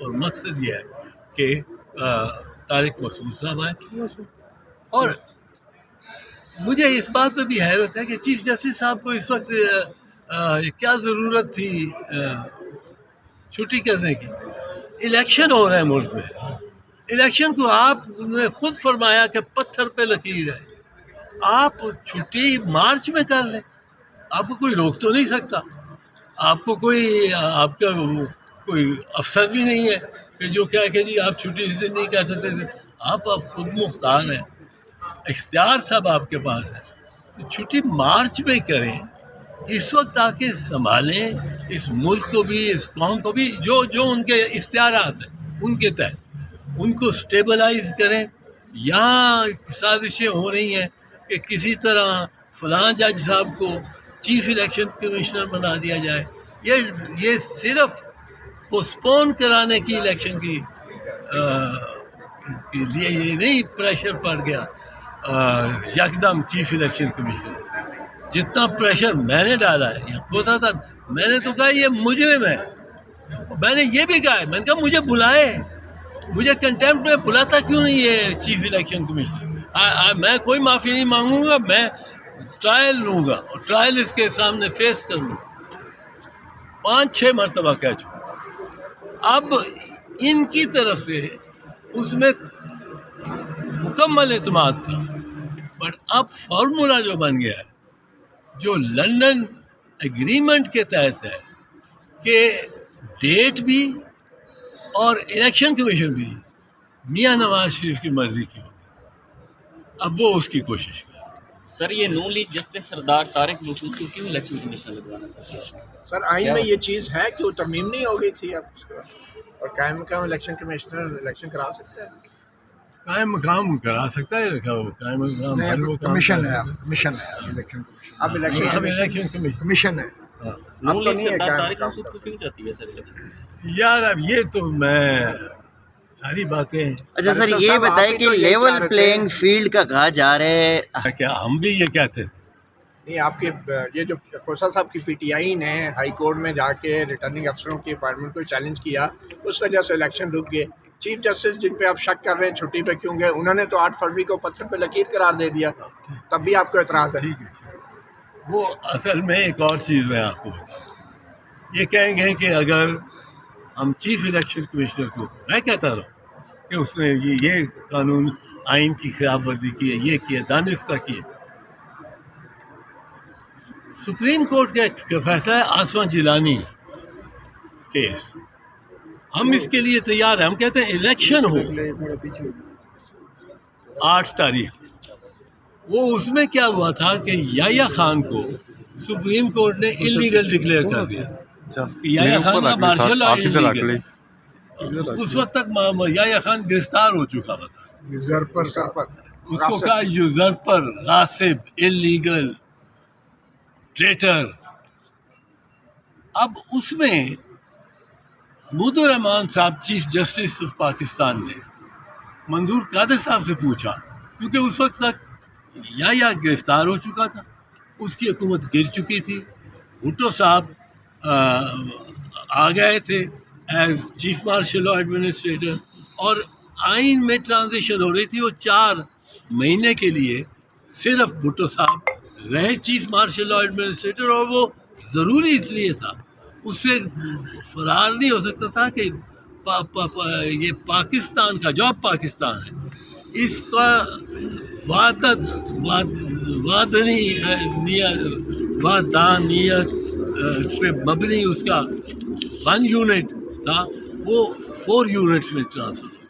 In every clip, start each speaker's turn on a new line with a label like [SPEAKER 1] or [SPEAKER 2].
[SPEAKER 1] اور مقصد یہ ہے کہ طارق مسعود صاحب آئے. اور مجھے اس بات پہ بھی حیرت ہے کہ چیف جسٹس صاحب کو اس وقت کیا ضرورت تھی چھٹی کرنے کی. الیکشن ہو رہا ہے ملک میں. الیکشن کو آپ نے خود فرمایا کہ پتھر پہ لکیر ہے. آپ چھٹی مارچ میں کر لیں, آپ کو کوئی روک تو نہیں سکتا. آپ کو کوئی آپ کا کوئی افسر بھی نہیں ہے کہ جو کیا کہ جی آپ چھٹی اس دن نہیں کر سکتے تھے. آپ خود مختار ہیں, اختیار سب آپ کے پاس ہے. تو چھٹی مارچ میں کریں, اس وقت آ کے سنبھالیں اس ملک کو بھی, اس قوم کو بھی, جو ان کے اختیارات ہیں ان کے تحت ان کو سٹیبلائز کریں. یہاں سازشیں ہو رہی ہیں کہ کسی طرح فلاں جج صاحب کو چیف الیکشن کمشنر بنا دیا جائے. یہ صرف پوسٹپون کرانے کی الیکشن کی لیے یہ نہیں پریشر پڑ گیا یکدم چیف الیکشن کمشنر. جتنا پریشر میں نے ڈالا ہے یہ ہوتا تھا. میں نے تو کہا یہ مجرم ہے. میں نے یہ بھی کہا ہے, میں نے کہا مجھے بلائے, مجھے کنٹیمپٹ میں بلاتا کیوں نہیں ہے چیف الیکشن کمشنر. میں کوئی معافی نہیں مانگوں گا, میں ٹرائل لوں گا اور ٹرائل اس کے سامنے فیس کروں گا. 5-6 مرتبہ کہہ چکا. اب ان کی طرف سے اس میں مکمل اعتماد تھا, بٹ اب فارمولا جو بن گیا ہے, جو لندن ایگریمنٹ کے تحت ہے کہ ڈیٹ بھی اور الیکشن کمیشن بھی میاں نواز شریف کی مرضی کی ہوگی. اب وہ اس کی کوشش کرے.
[SPEAKER 2] سر یہ نون لیگ جسٹس سردار طارق مسعود کو کیوں الیکشن کمیشن لگوانا چاہتے ہیں؟
[SPEAKER 3] سر آئین میں یہ چیز ہے کہ وہ ترمیم نہیں ہو گئی تھی اب اس کے بعد, اور قائم مقام الیکشن کمشنر الیکشن کرا سکتا ہے.
[SPEAKER 1] قائم مقام کرا سکتا ہے, قائم مقام
[SPEAKER 4] کمیشن ہے, کمیشن ہے الیکشن
[SPEAKER 3] اب الیکشن
[SPEAKER 1] الیکشن کمیشن.
[SPEAKER 4] کمیشن ہے.
[SPEAKER 2] نون لیگ سردار طارق مسعود کو کیوں چاہتی ہے سر الیکشن؟
[SPEAKER 1] یار اب یہ تو میں ساری باتیں
[SPEAKER 5] اچھا سر یہ بتائیں کہ لیول پلینگ فیلڈ کا کہا جا رہا ہے,
[SPEAKER 1] کیا ہم بھی یہ کہتے ہیں.
[SPEAKER 3] نہیں, آپ کے یہ جو کھوسا صاحب کی پی ٹی آئی نے ہائی کورٹ میں جا کے ریٹرننگ افسروں کی اپائنٹمنٹ کو چیلنج کیا, اس وجہ سے الیکشن رک گئے. چیف جسٹس جن پہ آپ شک کر رہے ہیں چھٹی پہ کیوں گئے, انہوں نے تو 8 فروری کو پتھر پہ لکیر قرار دے دیا, تب بھی آپ کو اعتراض ہے.
[SPEAKER 1] ٹھیک ہے. وہ اصل میں ایک اور چیز میں آپ کو بتاؤں, یہ کہیں گے کہ اگر ہم چیف الیکشن کمشنر کو, میں کہتا رہا کہ اس نے یہ قانون آئین کی خلاف ورزی کی ہے, یہ کیا, دانستہ کی ہے. سپریم کورٹ کا ایک فیصلہ ہے آسما جیلانی کیس, ہم اس کے لیے تیار ہیں. ہم کہتے ہیں الیکشن ہو 8 تاریخ. وہ اس میں کیا ہوا تھا کہ یحییٰ خان کو سپریم کورٹ نے انلیگل ڈکلیئر کر دیا. یحییٰ خان کا مارشل لا انلیگل. اس وقت تک یحییٰ خان گرفتار ہو چکا تھا.
[SPEAKER 4] یوزرپر کا
[SPEAKER 1] اس کو کہا یوزرپر, غاصب, انلیگل, ٹریٹر. اب اس میں محمود الرحمان صاحب چیف جسٹس آف پاکستان نے منظور قادر صاحب سے پوچھا, کیونکہ اس وقت تک یحییٰ گرفتار ہو چکا تھا, اس کی حکومت گر چکی تھی, بھٹو صاحب آ گئے تھے as chief martial law administrator, اور آئین میں ٹرانزیشن ہو رہی تھی. وہ 4 مہینے کے لیے صرف بھٹو صاحب رہے چیف مارشل لا ایڈمنسٹریٹر, اور وہ ضروری اس لیے تھا, اس سے فرار نہیں ہو سکتا تھا کہ یہ پاکستان کا, جو اب پاکستان ہے, اس کا وادانیت پہ مبنی اس کا 1 یونٹ تھا, وہ 4 یونٹس میں ٹرانسفر ہو گیا.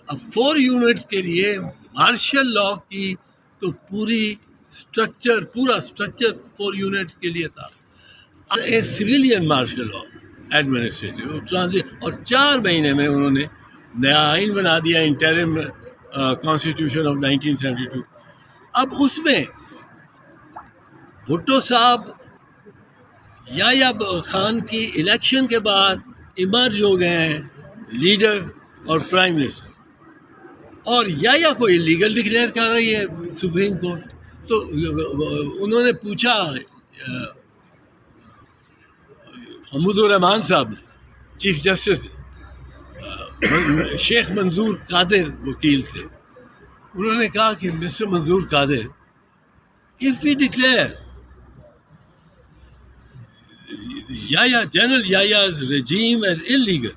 [SPEAKER 1] اب 4 یونٹس کے لیے مارشل لا کی تو پورا اسٹرکچر 4 یونٹس کے لیے تھا. Civilian martial law administrative transit, اور 4 مہینے میں انہوں نے نیا آئین بنا دیا, انٹرم کانسٹیٹیوشن آف 1972. اب اس میں بھٹو صاحب یحییٰ خان کی الیکشن کے بعد ایمرج ہو گئے ہیں لیڈر اور پرائم منسٹر, اور یحییٰ کو انلیگل ڈکلیئر کر رہی ہے سپریم کورٹ. تو انہوں نے پوچھا حمود الرحمان صاحب نے, چیف جسٹس نے, شیخ منظور قادر وکیل تھے. انہوں نے کہا کہ mister Manzoor Qadir, if we declare Yahya, General Yahya's regime as illegal,